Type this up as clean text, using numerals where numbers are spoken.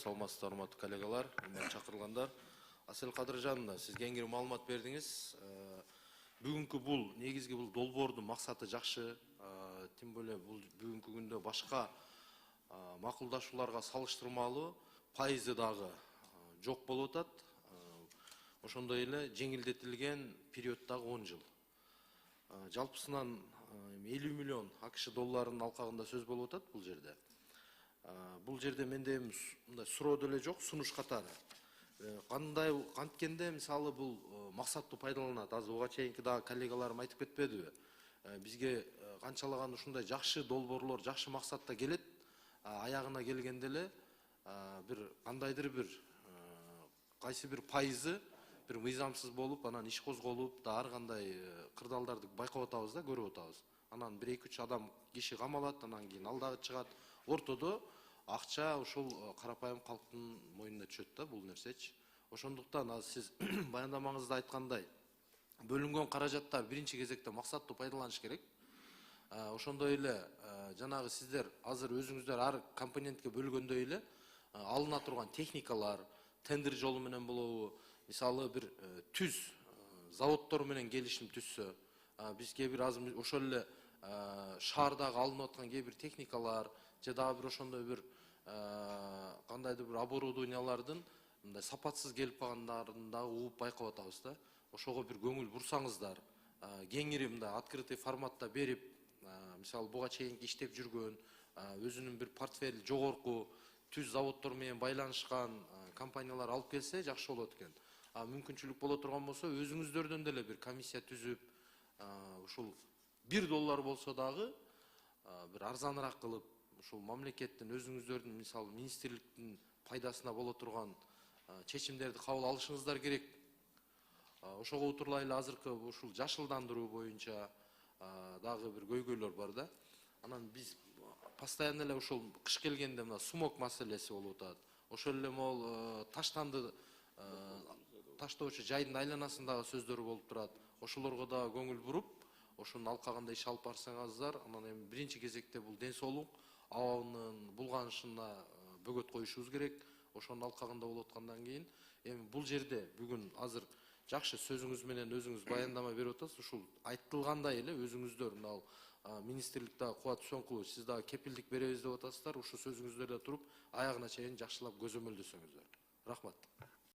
саламатсыздар, урматтуу коллегалар, чакырылгандар. Асел Кадыржановна, сиз кеңири маалымат бердиңиз. Бүгүнкү бул негизги бул долбоордун максаты жакшы. Тем более бул бүгүнкү күндө башка макулдашууларга салыштырмалуу пайызы дагы жок болуп атат. Ошондой эле жеңилдетилген период дагы 10 жыл. Жалпысынан 50 миллион АКШ долларынын алкагында сөз болуп атат бул жерде. Бул жерде менде мындай суроо деле жок, сунуш катары. Кандай канткенде мисалы бул максаттуу пайдаланат. Азыр буга чейинки дагы коллегаларым айтып кетпедиби? Бизге канчалаган ушундай жакшы долбоорлор, жакшы максатта келет, аягына келгенде эле бир кандайдыр бир кайсы бир пайызы бир мыйзамсыз болуп, анан иш козголуп, да ар кандай кырдаалдарды байкап атабыз да, көрүп атабыз. Анан 1-2-3 адам киши камалат, анан кийин ал дагы чыгат. Ортодо акча ушул карапайым калктын мойнуна түшөт да бул нерсечи. Ошондуктан азыр сиз баяндамаңызда айткандай, бөлүнгөн каражаттар биринчи кезекте максаттуу пайдаланыш керек. Ошондой эле жанагы сиздер азыр өзүңүздөр ар компонентке бөлгөндөй эле алына турган техникалар, тендер жолу менен болобу, мисалы бир түз заводдор менен келишим түзсө, бизге бир азыр ошол эле шаардагы алынып аткан кээ бир техникалар же дагы бир ошондой бир кандайдыр бир оборудованиялардын мындай сапатсыз келип калгандарын дагы угуп байкап атабыз да. Ошого бир көңүл бурсаңыздар, кеңири мындай открытый форматта берип, мисалы буга чейинки иштеп жүргөн, өзүнүн бир портфели жогорку түз заводдор менен байланышкан компаниялар алып келсе жакшы болот экен. Мүмкүнчүлүк боло турган болсо өзүңүздөрдөн деле бир комиссия түзүп, ушул $1 болсо дагы бир арзаныраак кылып, ушул мамлекеттин өзүңүздөрдүн мисалы министрликтин пайдасына боло турган чечимдерди кабыл алышыңыздар керек. Ошого утурлай эле азыркы ушул жашылдандыруу боюнча дагы бир көйгөйлөр бар да. Анан биз постоянно эле ушул кыш келгенде мына сумок маселеси болуп атат. Ошол эле могул таштоочу жайдын айланасындагы сөздөрү болуп турат. Ошолорго да көңүл буруп, ошонун алкагында иш алып барсаңыздар, анан эми биринчи кезекте бул ден соолук абалынын булганышына бөгөт коюшубуз керек. Ошонун алкагында болуп аткандан кийин, эми бул жерде бүгүн азыр жакшы сөзүңүз менен өзүңүз баяндама берип атасыз. Ушул айтылгандай эле өзүңүздөр мына министрлик дагы Кубат Үсөнкулович, сиз дагы кепилдик беребиз деп атасыздар. Ушул сөзүңүздөрдө туруп, аягына чейин жакшылап көзөмөлдөсөңүздөр. Рахмат.